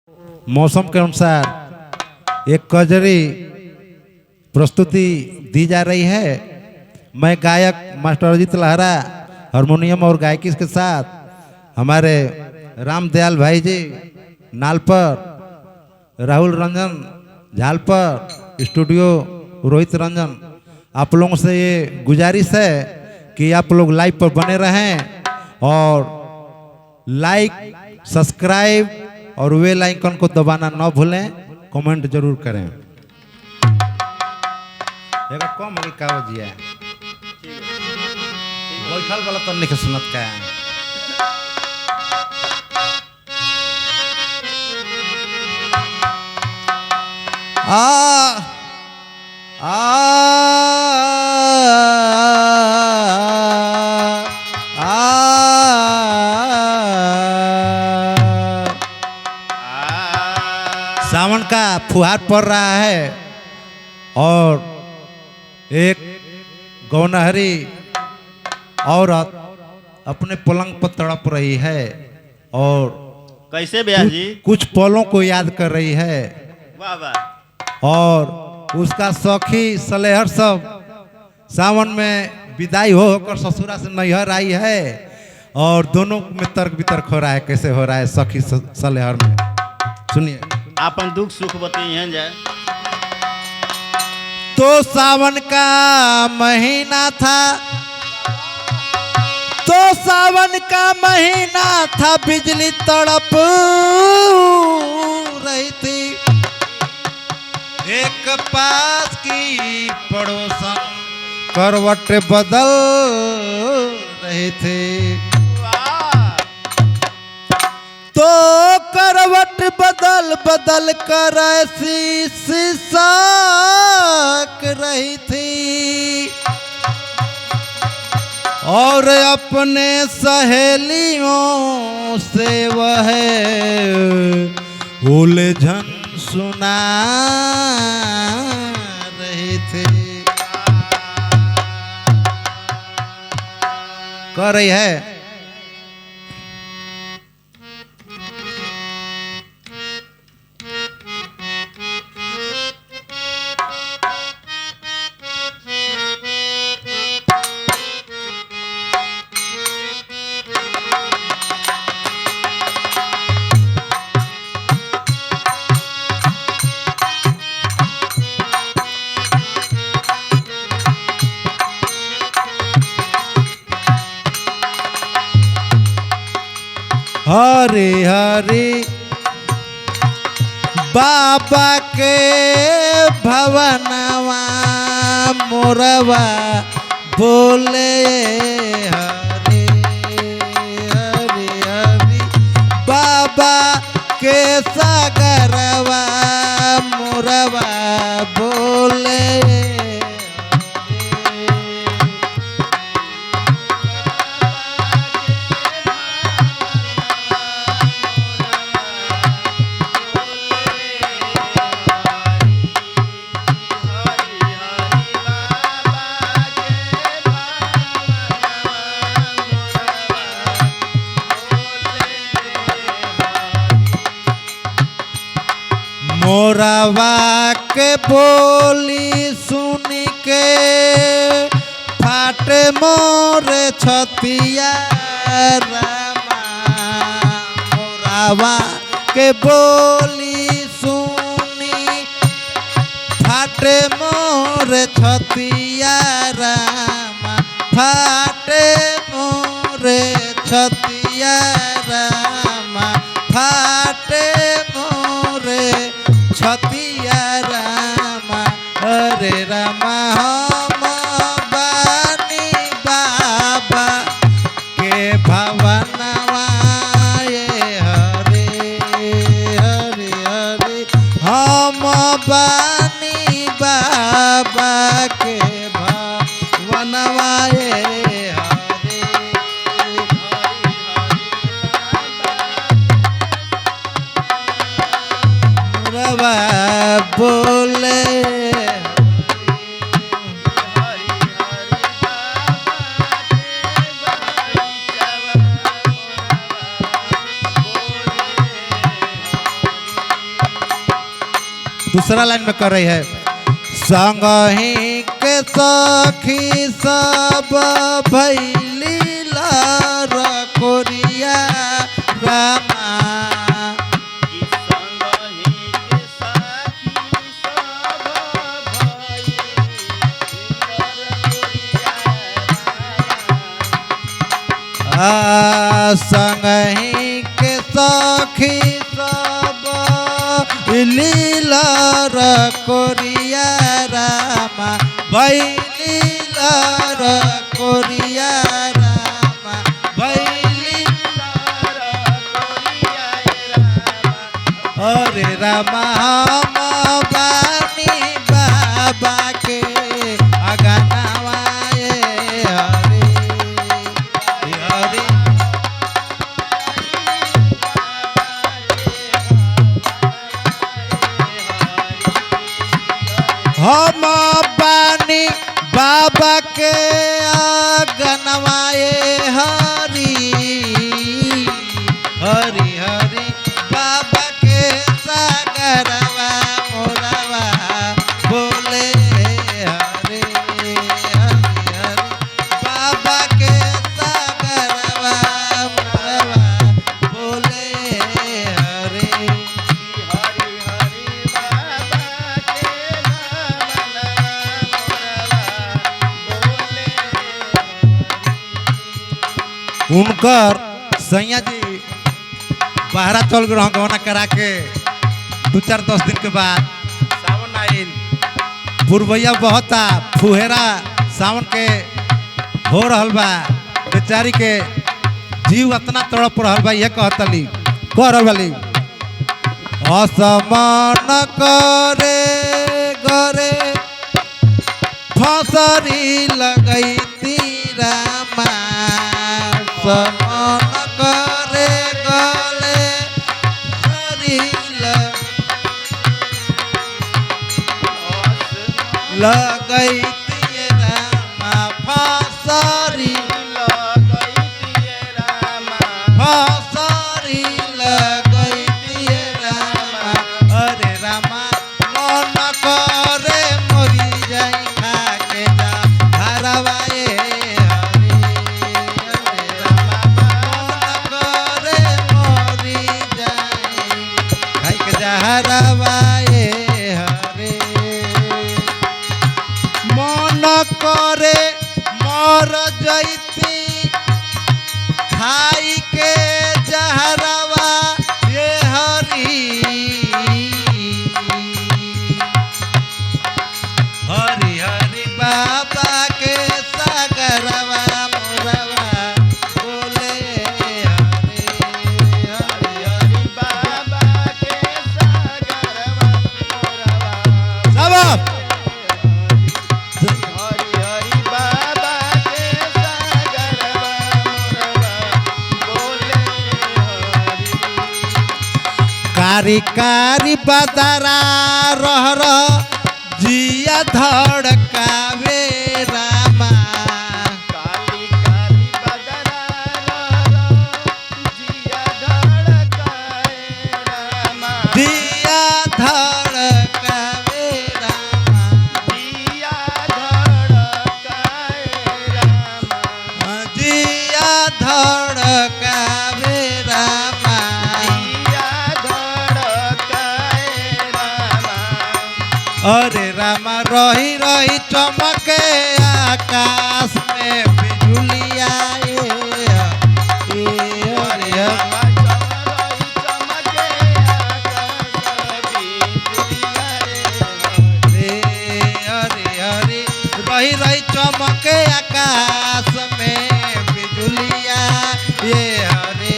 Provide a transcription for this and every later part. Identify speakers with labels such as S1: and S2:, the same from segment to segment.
S1: मौसम के अनुसार एक कजरी प्रस्तुति दी जा रही है। मैं गायक मास्टर अजीत लहरा हारमोनियम और गायकी के साथ हमारे रामदयाल भाई जी नाल पर, राहुल रंजन झाल पर, स्टूडियो रोहित रंजन। आप लोगों से ये गुजारिश है कि आप लोग लाइव पर बने रहें और लाइक सब्सक्राइब और बेल आइकन को दबाना न भूलें। कमेंट जरूर करें। कम हो का जिया बैठल वाला तो नहीं सुनत का सावन का फुहार पड़ रहा है और एक गौनहरी औरत अपने पलंग पर तड़प रही है और
S2: कैसे भैया जी
S1: कुछ पलों को याद कर रही है।
S2: वाह वाह।
S1: और उसका सखी सलेहर सब सावन में विदाई होकर ससुरा से नैहर आई है और दोनों में तर्क वितर्क हो रहा है। कैसे हो रहा है सखी सलेहर में, सुनिए।
S2: आपन दुख सुख बताइए जाए।
S1: तो सावन का महीना था, तो सावन का महीना था, बिजली तड़प रही थी। एक पास की पड़ोसन करवट बदल रहे थे। तो करवट बदल बदल कर ऐसी सिसक रही थी और अपने सहेलियों से वह उलझन सुना रहे थे। कर रही है हरे हरे बाबा के भवनवा मोरवा बोले हरे हरे हरे बाबा के सागरवा मोरवा बोले। मोरवा के बोली सुन के फाटे मोर छतिया रामा। मोरवा के बोली सुनी फाटे मोर छतिया रामा। फाटे मोर छतिया रामा। फाटे मोर छतिया रामा। हरे रामा हम बानी बाबा के भवनवा ये हरे हरे हरे हम बानी बाबा के भवनवा ये हरे रवा बोले। दूसरा लाइन में कर रही है। संगही के सखी सब भैली लार कोरिया रामा
S2: कि संगहि के साखी सब भइल
S1: संगही के सखी सब लीलार कोरिया रामा लीलार कोरिया रामा अरे रामा हम बानी बाबा के अगनवाए हरे हरे हम बानी बाबा के अगनवाए हरी हरी हरी बाबा के सागरवा मोरवा बोले हरे हरी हरी बाबा के सागरवा मोरवा बोले हरे
S2: हरि हरि बाबा के
S1: उनकर सैया जी बाहरा चल गए गहना करा के 2-4-10 दिन के बाद सावन आइल पुरबैया बहता फुहेरा सावन के हो रहल बा बेचारी के जीव इतना तड़प रहल बा ये कहतली कह रहल बाली असमान करे गरे फसरी लगई तीरामा समन करे गले शरीर लगई तीरामा फसरी फसरी लगई तीरामा अरे रामा मन करे मरी जाई खाके जा हरवाए हरे हरे रामा मन करे मरी जाई खाके जा हरवाए हरे मन करे मर जैती खाई के जहरवा ये हरी हरी हरी बाबा के सागरवा मोरवा बोले हरे हरी हरी
S2: बाबा के सागरवा मोरवा
S1: सब
S2: हरि हरि बाबा के सागरवा मोरवा बोले हरि
S1: कारी कारी बदरा रह जिया धड़कावे रामा
S2: काली काली बदरा जिया धड़काए रामा
S1: जिया धड़कावे रामा
S2: जिया धड़काए रामा
S1: जिया धड़कावे रामा
S2: जिया धड़काए रामा
S1: अरे रामा रही रही चमके आकाश में बिजुलिया अरे
S2: रामा चमरई चमके आकाश बिजुलिया
S1: हरे हरे हरे रही रही चमके आकाश में बिजुलिया ये हरे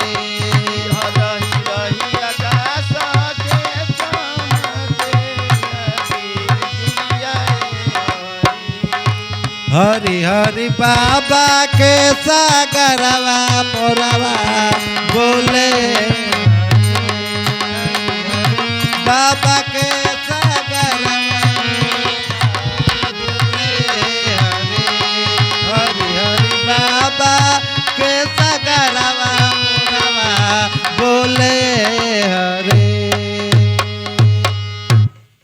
S2: रही रही आकाश के चमके बिजुलिया
S1: हरि हरि बाबा के सागरवा मोरवा बोले बाबा